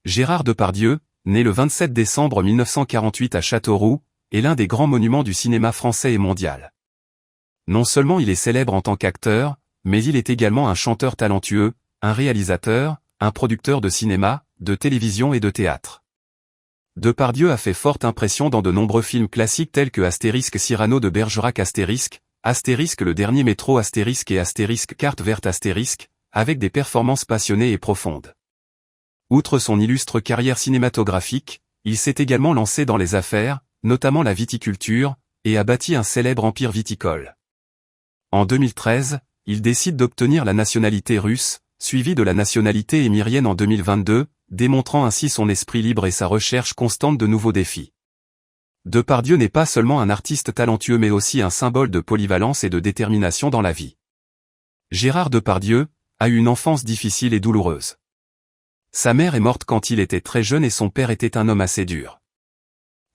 Gérard Depardieu, né le 27 décembre 1948 à Châteauroux, est l'un des grands monuments du cinéma français et mondial. Non seulement il est célèbre en tant qu'acteur, mais il est également un chanteur talentueux, un réalisateur, un producteur de cinéma, de télévision et de théâtre. Depardieu a fait forte impression dans de nombreux films classiques tels que Astérisque Cyrano de Bergerac Astérisque, Astérisque le dernier métro Astérisque et Astérisque Carte verte Astérisque, avec des performances passionnées et profondes. Outre son illustre carrière cinématographique, il s'est également lancé dans les affaires, notamment la viticulture, et a bâti un célèbre empire viticole. En 2013, il décide d'obtenir la nationalité russe, suivie de la nationalité émirienne en 2022, démontrant ainsi son esprit libre et sa recherche constante de nouveaux défis. Depardieu n'est pas seulement un artiste talentueux mais aussi un symbole de polyvalence et de détermination dans la vie. Gérard Depardieu a eu une enfance difficile et douloureuse. Sa mère est morte quand il était très jeune et son père était un homme assez dur.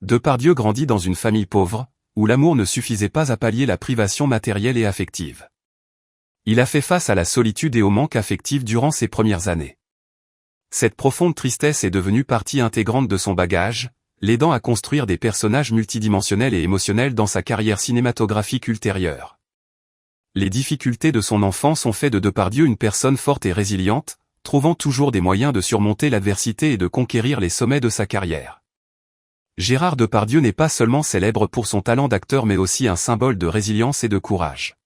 Depardieu grandit dans une famille pauvre, où l'amour ne suffisait pas à pallier la privation matérielle et affective. Il a fait face à la solitude et au manque affectif durant ses premières années. Cette profonde tristesse est devenue partie intégrante de son bagage, l'aidant à construire des personnages multidimensionnels et émotionnels dans sa carrière cinématographique ultérieure. Les difficultés de son enfance ont fait de Depardieu une personne forte et résiliente, trouvant toujours des moyens de surmonter l'adversité et de conquérir les sommets de sa carrière. Gérard Depardieu n'est pas seulement célèbre pour son talent d'acteur mais aussi un symbole de résilience et de courage.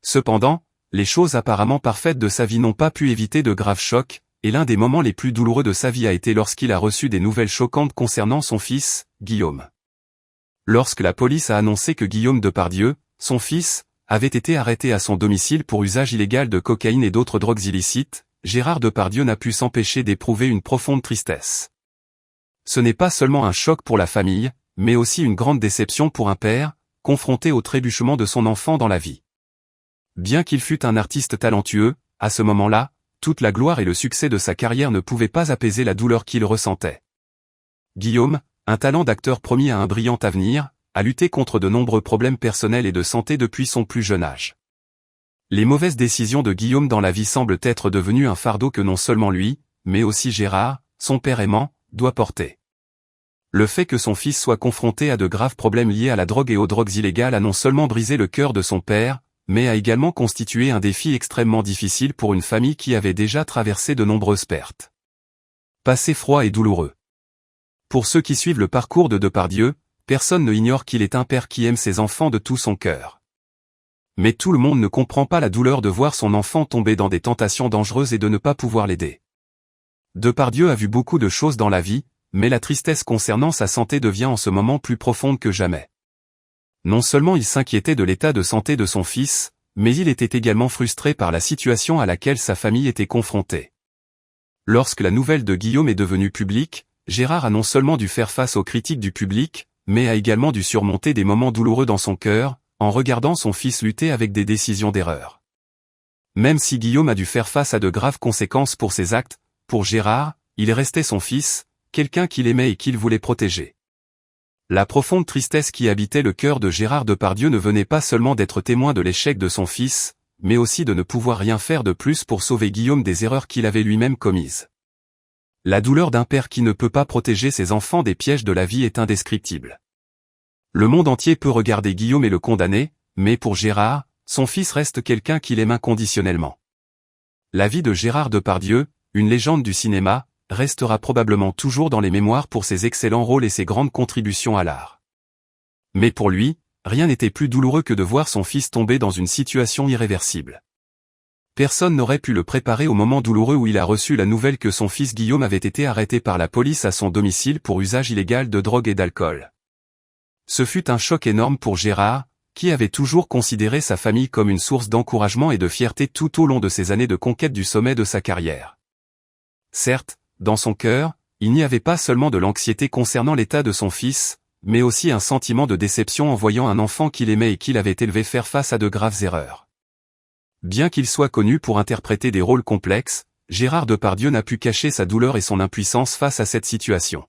Cependant, les choses apparemment parfaites de sa vie n'ont pas pu éviter de graves chocs, et l'un des moments les plus douloureux de sa vie a été lorsqu'il a reçu des nouvelles choquantes concernant son fils, Guillaume. Lorsque la police a annoncé que Guillaume Depardieu, son fils, avait été arrêté à son domicile pour usage illégal de cocaïne et d'autres drogues illicites, Gérard Depardieu n'a pu s'empêcher d'éprouver une profonde tristesse. Ce n'est pas seulement un choc pour la famille, mais aussi une grande déception pour un père, confronté au trébuchement de son enfant dans la vie. Bien qu'il fût un artiste talentueux, à ce moment-là, toute la gloire et le succès de sa carrière ne pouvaient pas apaiser la douleur qu'il ressentait. Guillaume, un talent d'acteur promis à un brillant avenir, a lutté contre de nombreux problèmes personnels et de santé depuis son plus jeune âge. Les mauvaises décisions de Guillaume dans la vie semblent être devenues un fardeau que non seulement lui, mais aussi Gérard, son père aimant, doit porter. Le fait que son fils soit confronté à de graves problèmes liés à la drogue et aux drogues illégales a non seulement brisé le cœur de son père, mais a également constitué un défi extrêmement difficile pour une famille qui avait déjà traversé de nombreuses pertes. Passé froid et douloureux. Pour ceux qui suivent le parcours de Depardieu, personne ne ignore qu'il est un père qui aime ses enfants de tout son cœur. Mais tout le monde ne comprend pas la douleur de voir son enfant tomber dans des tentations dangereuses et de ne pas pouvoir l'aider. Depardieu a vu beaucoup de choses dans la vie, mais la tristesse concernant sa santé devient en ce moment plus profonde que jamais. Non seulement il s'inquiétait de l'état de santé de son fils, mais il était également frustré par la situation à laquelle sa famille était confrontée. Lorsque la nouvelle de Guillaume est devenue publique, Gérard a non seulement dû faire face aux critiques du public, mais a également dû surmonter des moments douloureux dans son cœur, en regardant son fils lutter avec des décisions d'erreur. Même si Guillaume a dû faire face à de graves conséquences pour ses actes, pour Gérard, il restait son fils, quelqu'un qu'il aimait et qu'il voulait protéger. La profonde tristesse qui habitait le cœur de Gérard Depardieu ne venait pas seulement d'être témoin de l'échec de son fils, mais aussi de ne pouvoir rien faire de plus pour sauver Guillaume des erreurs qu'il avait lui-même commises. La douleur d'un père qui ne peut pas protéger ses enfants des pièges de la vie est indescriptible. Le monde entier peut regarder Guillaume et le condamner, mais pour Gérard, son fils reste quelqu'un qu'il aime inconditionnellement. La vie de Gérard Depardieu, une légende du cinéma, restera probablement toujours dans les mémoires pour ses excellents rôles et ses grandes contributions à l'art. Mais pour lui, rien n'était plus douloureux que de voir son fils tomber dans une situation irréversible. Personne n'aurait pu le préparer au moment douloureux où il a reçu la nouvelle que son fils Guillaume avait été arrêté par la police à son domicile pour usage illégal de drogue et d'alcool. Ce fut un choc énorme pour Gérard, qui avait toujours considéré sa famille comme une source d'encouragement et de fierté tout au long de ses années de conquête du sommet de sa carrière. Certes, dans son cœur, il n'y avait pas seulement de l'anxiété concernant l'état de son fils, mais aussi un sentiment de déception en voyant un enfant qu'il aimait et qu'il avait élevé faire face à de graves erreurs. Bien qu'il soit connu pour interpréter des rôles complexes, Gérard Depardieu n'a pu cacher sa douleur et son impuissance face à cette situation.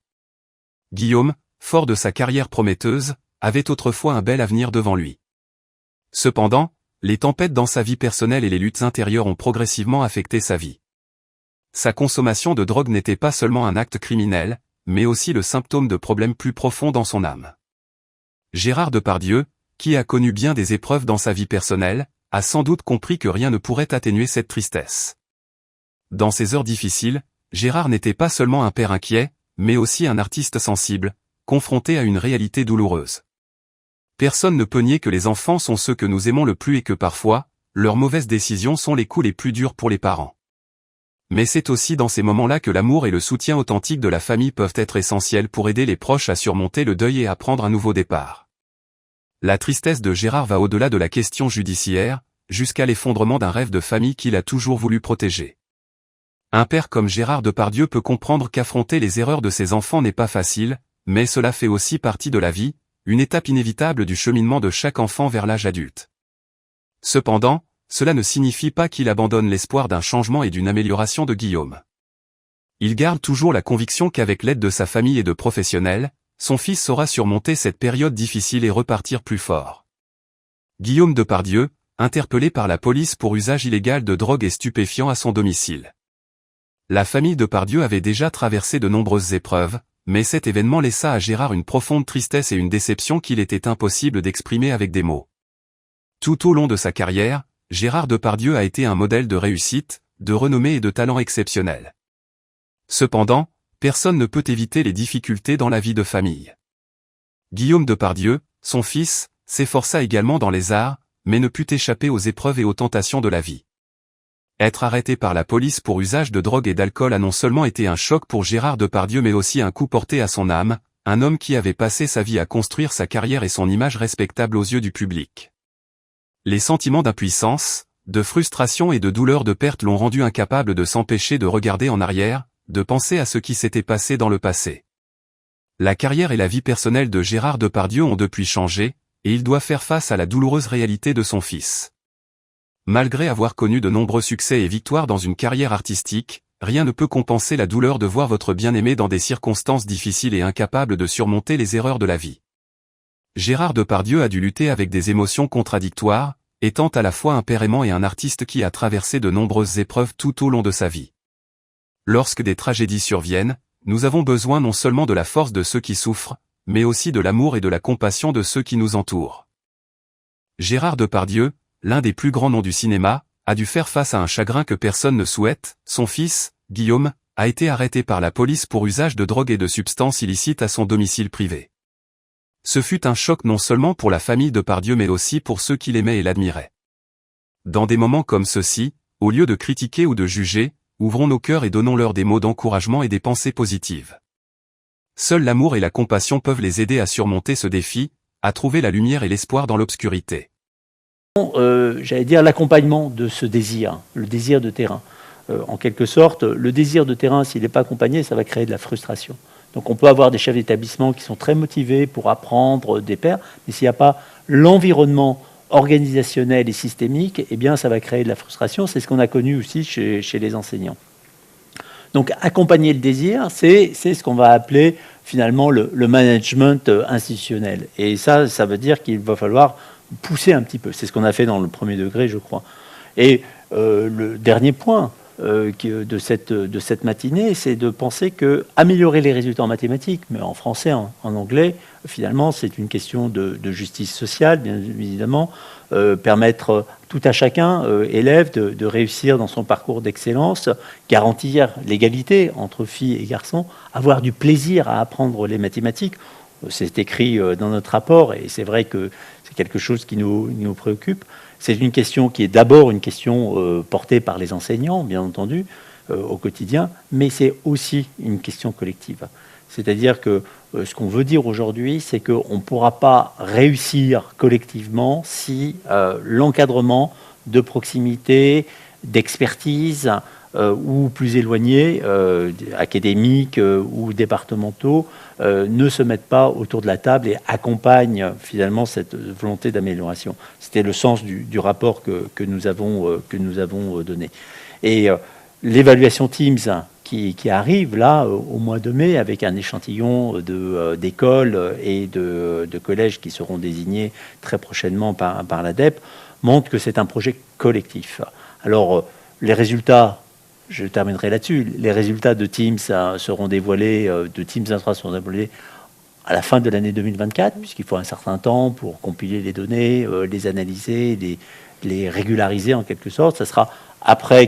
Guillaume, fort de sa carrière prometteuse, avait autrefois un bel avenir devant lui. Cependant, les tempêtes dans sa vie personnelle et les luttes intérieures ont progressivement affecté sa vie. Sa consommation de drogue n'était pas seulement un acte criminel, mais aussi le symptôme de problèmes plus profonds dans son âme. Gérard Depardieu, qui a connu bien des épreuves dans sa vie personnelle, a sans doute compris que rien ne pourrait atténuer cette tristesse. Dans ces heures difficiles, Gérard n'était pas seulement un père inquiet, mais aussi un artiste sensible, confronté à une réalité douloureuse. Personne ne peut nier que les enfants sont ceux que nous aimons le plus et que parfois, leurs mauvaises décisions sont les coups les plus durs pour les parents. Mais c'est aussi dans ces moments-là que l'amour et le soutien authentique de la famille peuvent être essentiels pour aider les proches à surmonter le deuil et à prendre un nouveau départ. La tristesse de Gérard va au-delà de la question judiciaire, jusqu'à l'effondrement d'un rêve de famille qu'il a toujours voulu protéger. Un père comme Gérard Depardieu peut comprendre qu'affronter les erreurs de ses enfants n'est pas facile, mais cela fait aussi partie de la vie, une étape inévitable du cheminement de chaque enfant vers l'âge adulte. Cependant, cela ne signifie pas qu'il abandonne l'espoir d'un changement et d'une amélioration de Guillaume. Il garde toujours la conviction qu'avec l'aide de sa famille et de professionnels, son fils saura surmonter cette période difficile et repartir plus fort. Guillaume Depardieu, interpellé par la police pour usage illégal de drogue et stupéfiants à son domicile. La famille Depardieu avait déjà traversé de nombreuses épreuves, mais cet événement laissa à Gérard une profonde tristesse et une déception qu'il était impossible d'exprimer avec des mots. Tout au long de sa carrière, Gérard Depardieu a été un modèle de réussite, de renommée et de talent exceptionnel. Cependant, personne ne peut éviter les difficultés dans la vie de famille. Guillaume Depardieu, son fils, s'efforça également dans les arts, mais ne put échapper aux épreuves et aux tentations de la vie. Être arrêté par la police pour usage de drogue et d'alcool a non seulement été un choc pour Gérard Depardieu mais aussi un coup porté à son âme, un homme qui avait passé sa vie à construire sa carrière et son image respectable aux yeux du public. Les sentiments d'impuissance, de frustration et de douleur de perte l'ont rendu incapable de s'empêcher de regarder en arrière, de penser à ce qui s'était passé dans le passé. La carrière et la vie personnelle de Gérard Depardieu ont depuis changé, et il doit faire face à la douloureuse réalité de son fils. Malgré avoir connu de nombreux succès et victoires dans une carrière artistique, rien ne peut compenser la douleur de voir votre bien-aimé dans des circonstances difficiles et incapable de surmonter les erreurs de la vie. Gérard Depardieu a dû lutter avec des émotions contradictoires, étant à la fois un père aimant et un artiste qui a traversé de nombreuses épreuves tout au long de sa vie. Lorsque des tragédies surviennent, nous avons besoin non seulement de la force de ceux qui souffrent, mais aussi de l'amour et de la compassion de ceux qui nous entourent. Gérard Depardieu, l'un des plus grands noms du cinéma, a dû faire face à un chagrin que personne ne souhaite. Son fils, Guillaume, a été arrêté par la police pour usage de drogue et de substances illicites à son domicile privé. Ce fut un choc non seulement pour la famille Depardieu mais aussi pour ceux qui l'aimaient et l'admiraient. Dans des moments comme ceux-ci, au lieu de critiquer ou de juger, ouvrons nos cœurs et donnons-leur des mots d'encouragement et des pensées positives. Seul l'amour et la compassion peuvent les aider à surmonter ce défi, à trouver la lumière et l'espoir dans l'obscurité. J'allais dire l'accompagnement de ce désir, le désir de terrain. En quelque sorte, le désir de terrain, s'il n'est pas accompagné, ça va créer de la frustration. Donc on peut avoir des chefs d'établissement qui sont très motivés pour apprendre des pairs, mais s'il n'y a pas l'environnement organisationnel et systémique, eh bien ça va créer de la frustration. C'est ce qu'on a connu aussi chez les enseignants. Donc accompagner le désir, c'est ce qu'on va appeler finalement le management institutionnel. Et ça veut dire qu'il va falloir pousser un petit peu. C'est ce qu'on a fait dans le premier degré, je crois. Et le dernier point de cette matinée, c'est de penser que améliorer les résultats en mathématiques, mais en français, en anglais, finalement, c'est une question de justice sociale, bien évidemment, permettre tout à chacun, élève, de réussir dans son parcours d'excellence, garantir l'égalité entre filles et garçons, avoir du plaisir à apprendre les mathématiques. C'est écrit dans notre rapport, et c'est vrai que c'est quelque chose qui nous préoccupe. C'est une question qui est d'abord une question portée par les enseignants, bien entendu, au quotidien, mais c'est aussi une question collective. C'est-à-dire que ce qu'on veut dire aujourd'hui, c'est qu'on ne pourra pas réussir collectivement si l'encadrement de proximité, d'expertise, ou plus éloignés, académiques ou départementaux, ne se mettent pas autour de la table et accompagnent finalement cette volonté d'amélioration. C'était le sens du rapport que nous avons donné. Et l'évaluation Teams qui arrive là au mois de mai avec un échantillon d'écoles et de collèges qui seront désignés très prochainement par l'ADEP montre que c'est un projet collectif. Alors les résultats je terminerai là-dessus. Les résultats de Teams seront dévoilés, de Teams Intra seront dévoilés à la fin de l'année 2024, puisqu'il faut un certain temps pour compiler les données, les analyser, les régulariser en quelque sorte. Ça sera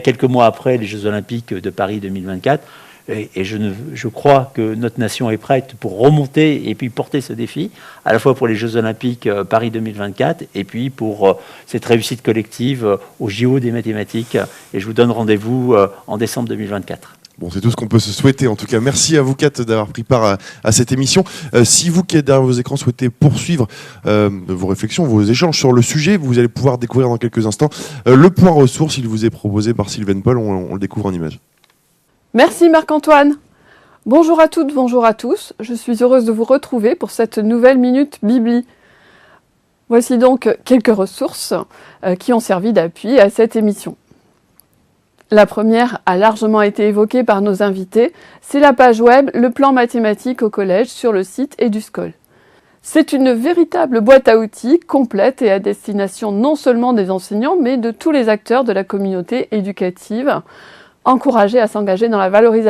quelques mois après les Jeux Olympiques de Paris 2024. Et je crois que notre nation est prête pour remonter et puis porter ce défi, à la fois pour les Jeux Olympiques Paris 2024 et puis pour cette réussite collective au JO des mathématiques. Et je vous donne rendez-vous en décembre 2024. Bon, c'est tout ce qu'on peut se souhaiter. En tout cas, merci à vous quatre d'avoir pris part à cette émission. Si vous qui êtes derrière vos écrans souhaitez poursuivre vos réflexions, vos échanges sur le sujet, vous allez pouvoir découvrir dans quelques instants le point ressources. Il vous est proposé par Sylvaine Paul. On le découvre en images. Merci Marc-Antoine. Bonjour à toutes, bonjour à tous. Je suis heureuse de vous retrouver pour cette nouvelle Minute Bibli. Voici donc quelques ressources qui ont servi d'appui à cette émission. La première a largement été évoquée par nos invités. C'est la page web Le plan mathématique au collège sur le site EduScol. C'est une véritable boîte à outils complète et à destination non seulement des enseignants, mais de tous les acteurs de la communauté éducative, encouragés à s'engager dans la valorisation